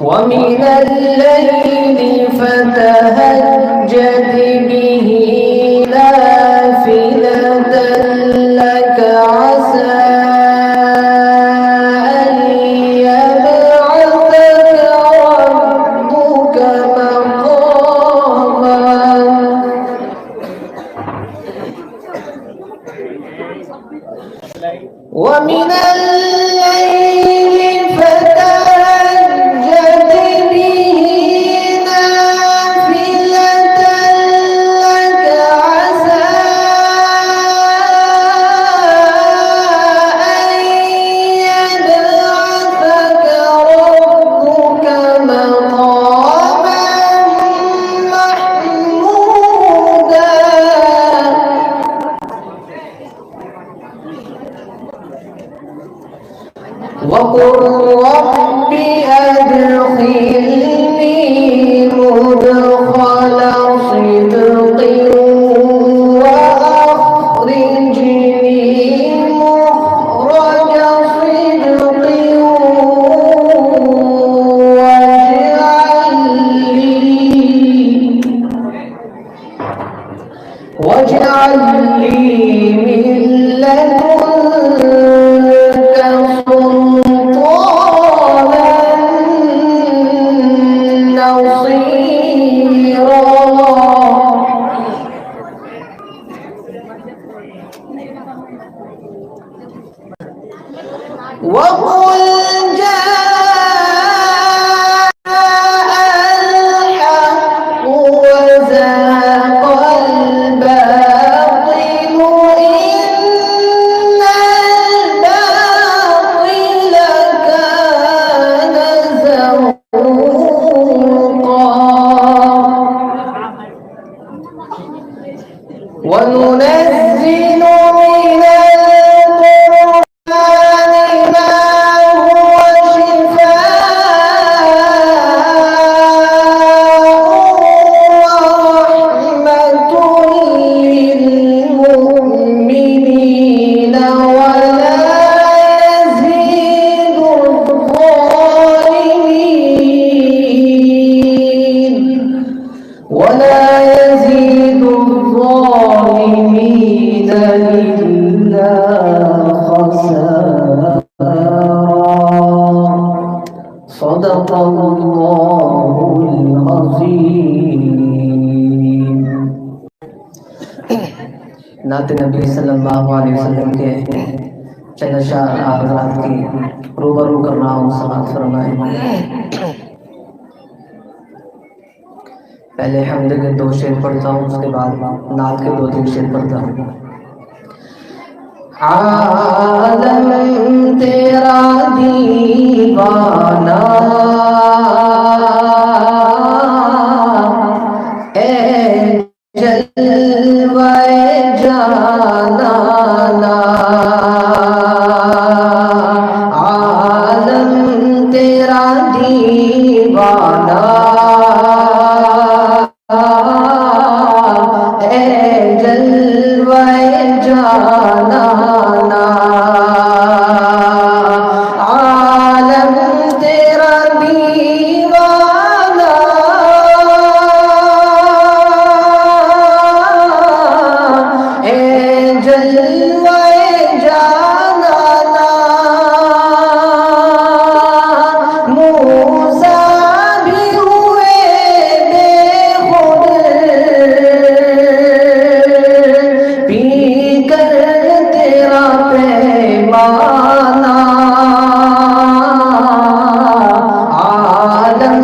ومن الليل فتهجد به نافلة لك عسى أن يبعثك ربك مقاما ومن الليل فتهجد به نافلة لك عسى أن يبعثك ربك مقاما محمودا وقل رب أدخلني مدخل صدق وأخرجني مخرج صدق واجعل لي من لدنك سلطانا نصيرا وقل جاء الحق وزهق الباطل إن الباطل كان زهوقا وننزل من نعت نبی صلی اللہ علیہ وسلم کے چند اشعار حضرات کی روبرو کر رہا ہوں، سماعت فرمائیں۔ پہلے حمد کے 2 شعر پڑھتا ہوں، اس کے بعد نعت کے 2-3 شعر پڑھتا ہوں۔ عالم تیرا دیوانہ اے جلوہ جانانا، عالم تیرا دیوانہ اے جلوہ جانانا، عالم تیرا دیوانہ اے جلوہ جانانا، موسیٰ بھی ہوئے بے خود پی کر تیرا پیمانہ، عالم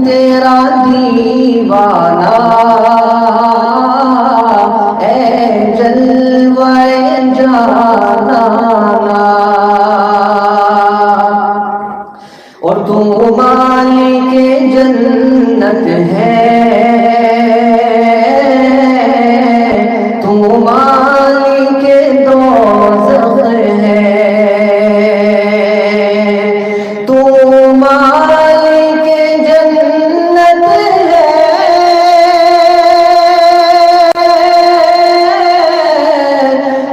تیرا دیوانہ اے جلوہ جانانا، اور تو مالک جنت ہے، تو مالک دوزخ ہے، تو مالک جنت ہے،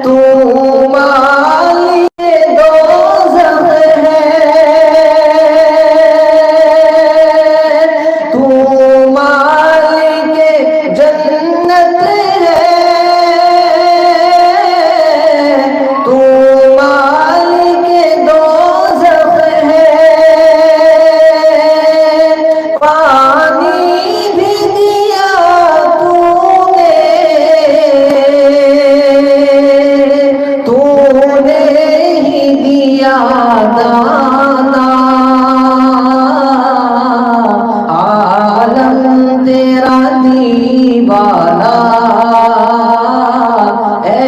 تو مالک دوزخ ہے، تو مالک جنت ہے، تو مالک دوزخ ہے، پانی بھی دیا تو نے ہی دیا دانا، عالم تیرا دیوانہ اے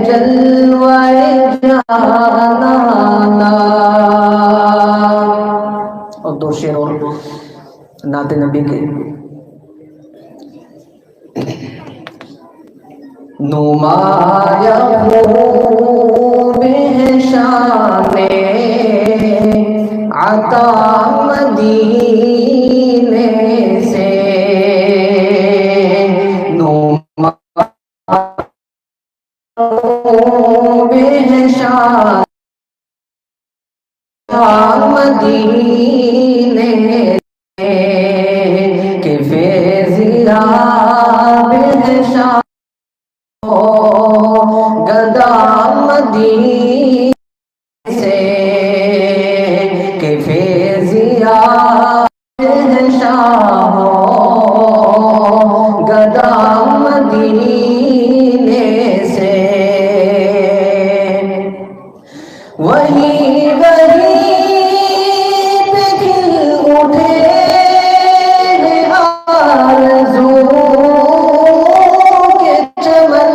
جلوہ جانانا۔ اور 2 شعر اور نعت نبی کے۔ نمایاں خوب ہے شان عطا مدینے سے، نمایاں خوب ہے شان مدینے سے، کہ فیضیاب ہے شان گدا مدینے سے، کہ فیضیاب ہے شاہ گدا مدینے سے، وہی پہ کھل اٹھے آرزو کے چمن،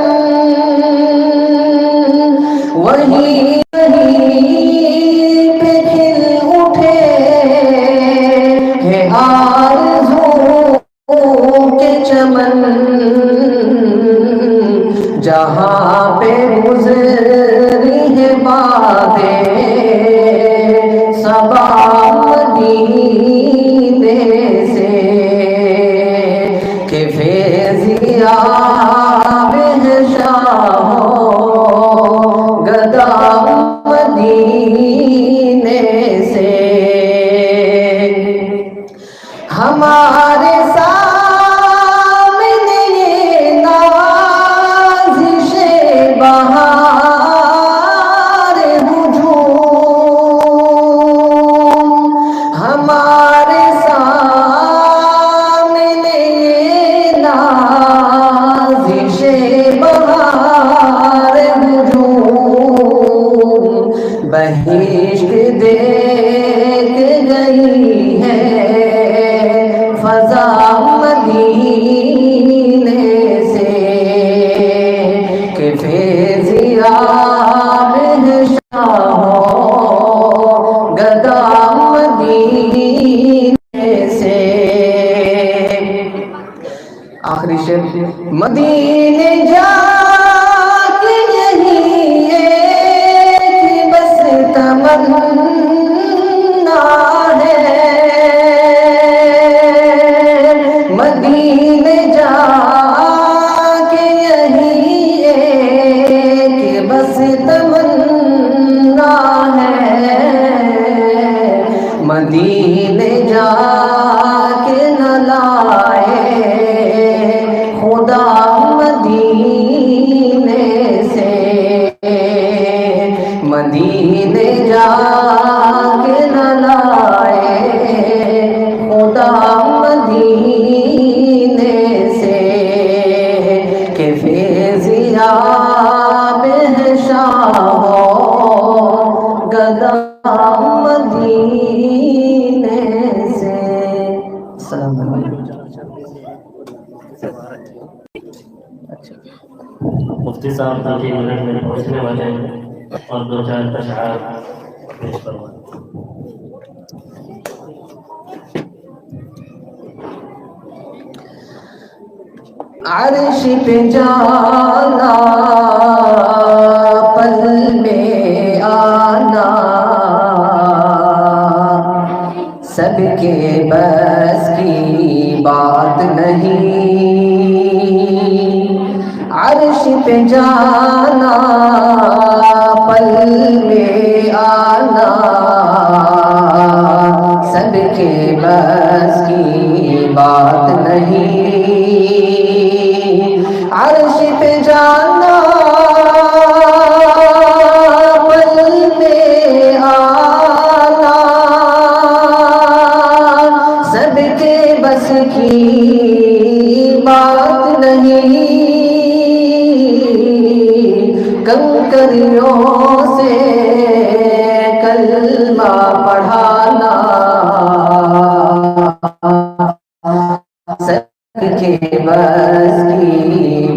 وہی پہ کھل اٹھے ہے آرزو کے چمن، جہاں پہ گزری ہے باتیں صبا مدینے سے، کہ فیضیاب ہے شاہ گدا مدینے سے، ہمارے سامنے نازش بہار ہجوم بہشت دیکھ گئی ہے فضا مدینے سے کہ فیضیاب ہے شاہوں گدا مدینے سے. آخری شعر. مدینے جا کے یہی ایک بس تمنا ہے. مدینے جا کے یہی ایک بس تمنا ہے. مدینے جا کے نہ لائے خدا مدینے سے. مدینے جا کے نہ لائے خدا مدینے سے کہ فیضیاب ہے شاہوں گدا مدینے سے. السلام علیکم. مفتی صاحب 2 منٹ میں پہنچنے والے ہیں اور 2-4 اشعار پیش کروائیں. عرش پہ جانا پل میں آنا سب کے بس کی بات نہیں. عرش پہ جانا پل میں آنا سب کے بس کی بات نہیں. عرش پہ جانا پل میں آنا سب کے بس کی بات نہیں. کنکریوں سے کلمہ پڑھانا سب کے بس کی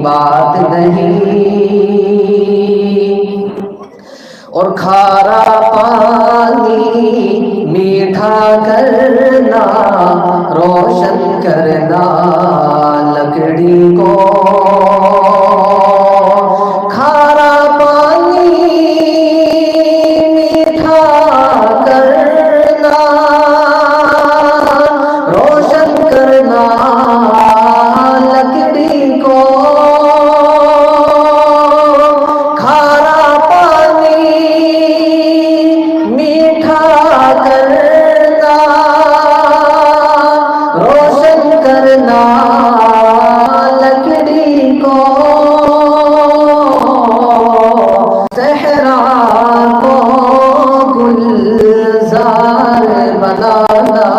بات نہیں. اور کھارا پانی میٹھا کرنا روشن کرنا لکڑی کو. کھارا پانی میٹھا کرنا روشن کرنا لکڑی کو. کھارا پانی میٹھا کرنا روشن کرنا لکڑی کو. صحرا کو گلزار بنانا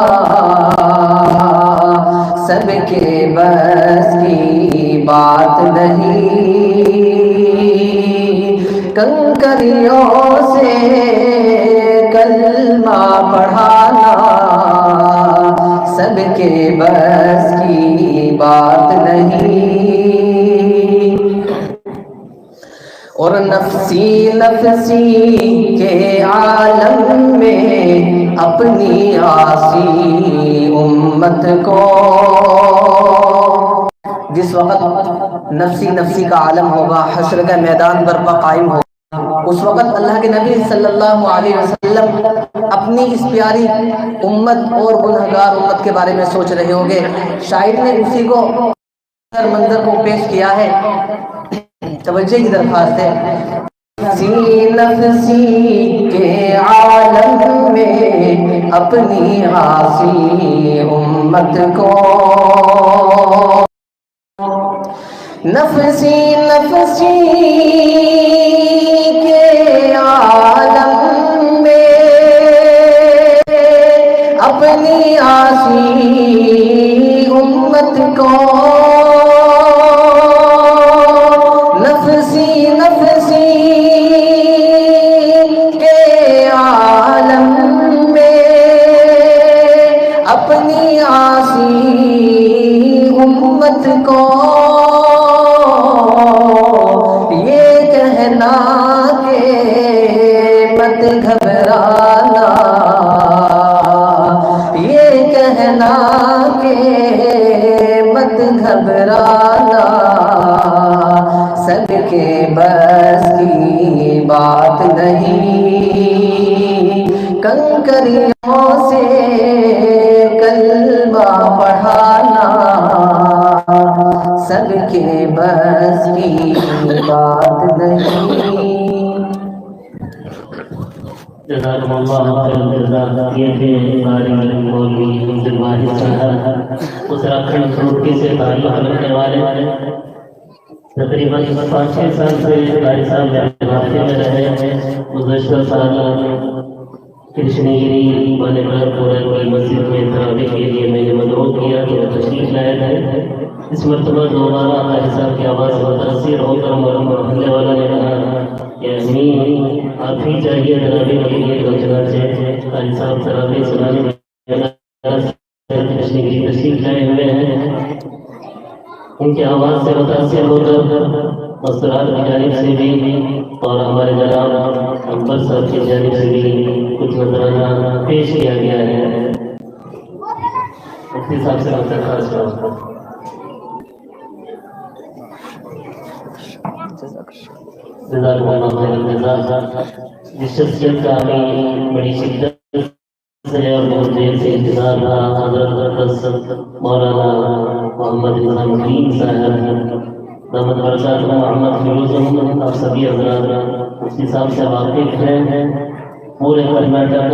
سب کے بس کی بات نہیں. کنکریوں سے کلمہ پڑھانا سب کے بس کی بات نہیں. اور نفسی نفسی کے عالم میں اپنی عاصی امت کو. جس وقت نفسی نفسی کا عالم ہوگا حشر کا میدان برپا قائم ہوگا اس وقت اللہ کے نبی صلی اللہ علیہ وسلم اپنی اس پیاری امت اور گنہگار امت کے بارے میں سوچ رہے ہوں گے. شاعر نے اسی کو منظر کو پیش کیا ہے. توجہ کی درخواست ہے. نفسی نفسی کے عالم میں اپنی عاصی امت کو. نفسی نفسی کے عالم میں اپنی عاصی امت کو. نفسی نفسی کے مت کو یہ کہنا کہ مت گھبرانا، یہ کہنا کہ مت گھبرانا، سب کے بس کی بات نہیں، کنکریوں سے کلمہ پڑھانا، سب کے بس کی بات نہیں۔ جزاکم اللہ خیر الجزا۔ یہ تھے قاری مولوی عبد الواحد صاحب، اتراکھنڈ روڈی سے تعلق رکھنے والے، تقریباً 5-6 سال سے قاری صاحب علاقے میں رہے ہیں۔ گزشتہ سال کرشنی گری والے پورے مسجد میں تراویح کے لیے میں نے مدعو کیا کہ وہ تشریف لائے گئے۔ اس مرتبہ دوبارہ قاری صاحب کی آواز سے متاثر ہو کر محلے والا نے کہا کہ امین آپ ہی چاہیے تراویح کے لیے، تو چنانچہ قاری صاحب تراویح سنانے میں کرشنی گری تشریف لائے ہوئے ہیں۔ ان کی آواز سے متاثر ہو کر مسترات کی جانب سے بھی اور ہمارے جناب اکبر صاحب کی جانب سے بھی کچھ نذرانہ پیش کیا گیا ہے۔ مفتی صاحب سے درخواست کرتا ہوں۔ جزاکم اللہ خیر الجزا۔ جس شخصیت کا ہمیں بڑی شدت سے اور بہت دیر سے انتظار تھا، حضرت مولانا محمد نظام الدین صاحب دامت برکاتہ محمد فیروز احمد، آپ سبھی حضرات مفتی صاحب سے واقف ہیں۔ پورے کرناٹک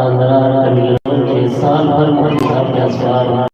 آندھرا تمل ناڈو کے سال بھر مفتی صاحب کے اسوار